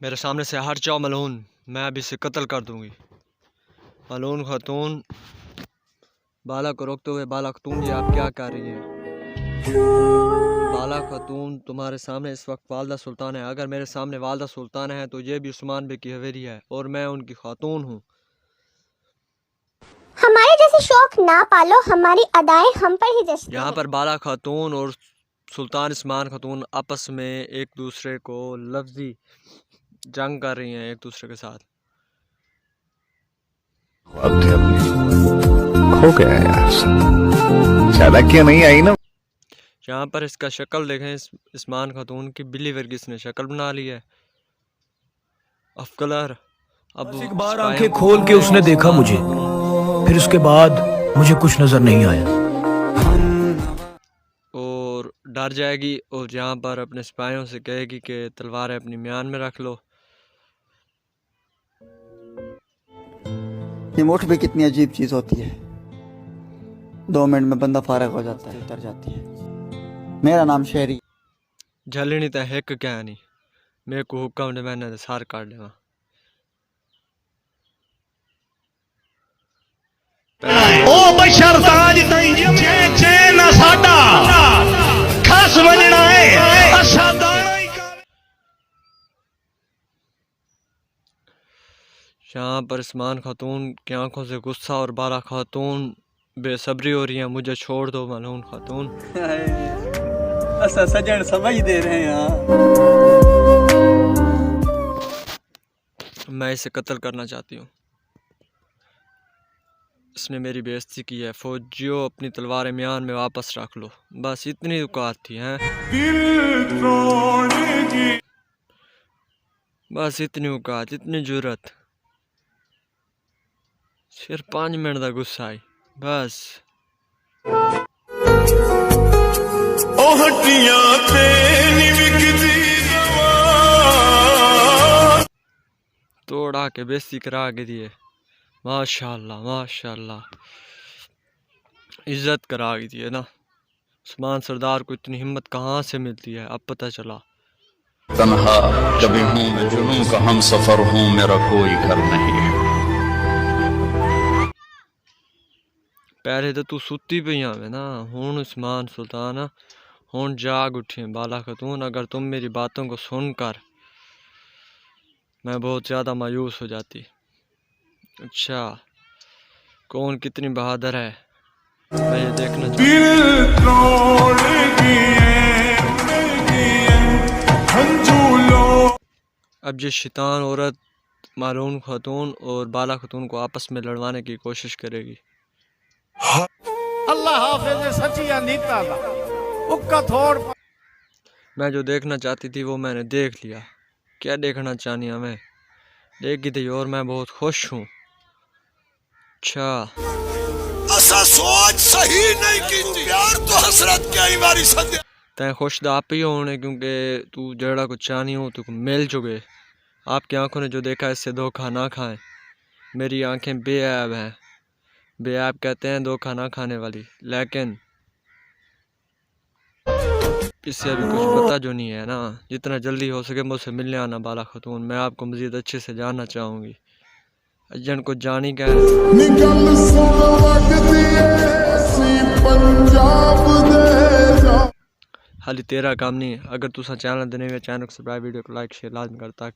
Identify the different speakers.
Speaker 1: मेरे सामने से हट जाओ मलून, मैं अभी इसे कत्ल कर दूंगी। मलून खातून, बाला को रोकते हुए बाला खातून ये आप क्या कर रही हैं? बाला खातून तुम्हारे सामने इस वक्त वालदा सुल्तान है। अगर मेरे सामने वालदा सुल्तान है तो ये भी उस्मान बे की हवेली है और मैं उनकी खातून हूँ।
Speaker 2: हमारे जैसे शौक ना पालो, हमारी अदाएं हम पर ही जचती
Speaker 1: यहाँ
Speaker 2: हैं।
Speaker 1: पर बाला खातून और सुल्तान उस्मान खातून आपस में एक दूसरे को लफ्जी जंग कर रही हैं एक दूसरे के साथ।
Speaker 3: खो गया यार, ज्यादा क्या नहीं आई ना।
Speaker 1: यहाँ पर इसका शक्ल देखें, उस्मान खातून की बिल्ली वर्गी इसने शक्ल बना ली है। Of colour. अब
Speaker 4: एक बार आंखें खोल के उसने देखा मुझे, फिर उसके बाद मुझे कुछ नजर नहीं आया
Speaker 1: और डर जाएगी और यहाँ पर अपने सिपाहियों से कहेगी कि तलवारें अपनी म्यान में रख लो।
Speaker 5: ये मुठ भी कितनी अजीब चीज होती है, 2 मिनट में बंदा फारग हो जाता है, उतर जाती है। मेरा नाम शेरी।
Speaker 1: झलनी तो हिक क्या नहीं, मेरे को हुक्म ने मैंने सार काट लेवा।
Speaker 6: ओ बशर ताज तई चैन साडा खास वणना है असा दाना ही कर।
Speaker 1: यहाँ पर उस्मान खातून की आंखों से गुस्सा और बाला खातून बेसब्री हो रही है, मुझे छोड़ दो मलून खातून।
Speaker 5: ऐसा सजन समझ दे रहे हैं।
Speaker 1: मैं इसे कत्ल करना चाहती हूँ, इसने मेरी बेइज्जती की है। फौजियों अपनी तलवारें म्यान में वापस रख लो। बस इतनी औकात थी हैं, बस इतनी औकात, इतनी जुर्रत। सिर्फ 5 मिनट का गुस्सा आई बस। तोड़ा के बेइज्जती करा के दिए। माशाल्लाह माशाल्लाह, इज्जत करा के दिए ना। उस्मान सरदार को इतनी हिम्मत कहाँ से मिलती है, अब पता चला।
Speaker 3: तन्हा कभी हूँ मैं जुनून का हम सफर हूँ, मेरा कोई घर नहीं है।
Speaker 1: पहले तो तू सुती पई आवे ना, हुण उस्मान सुल्तान हुण जाग उठी बाला खातून। अगर तुम मेरी बातों को सुनकर, मैं बहुत ज़्यादा मायूस हो जाती। अच्छा, कौन कितनी बहादुर है मैं ये देखना चाहता हूँ। अब ये शैतान औरत मालून खातून और बाला खातून को आपस में लड़वाने की कोशिश करेगी।
Speaker 6: अल्लाह हाफिज सचिया नीता दा उक्का थोड़।
Speaker 1: मैं जो देखना चाहती थी वो मैंने देख लिया। क्या देखना चाहनी हमें देखी थी और मैं बहुत खुश हूँ। अच्छा,
Speaker 6: असा सोच सही नहीं की, प्यार तो हसरत क्या ही बारी सद।
Speaker 1: तैं खुश तो आप ही होने, क्योंकि तू जड़ा को चाहनी हो तो मिल चुके। आपकी आंखों ने जो देखा इससे धोखा ना खाएं। मेरी आंखें बेऐब हैं, बेऐब कहते हैं धोखा ना खाने वाली, लेकिन इससे अभी कुछ पता जो नहीं है ना। जितना जल्दी हो सके मुझसे मिलने आना बाला खातून, मैं आपको मज़ीद अच्छे से जानना चाहूँगी। अजन को जानी क्या हाली तेरा काम नहीं। अगर तुसा चैनल देने चैनल को सब्सक्राइब, वीडियो को लाइक शेयर लाजमी करता।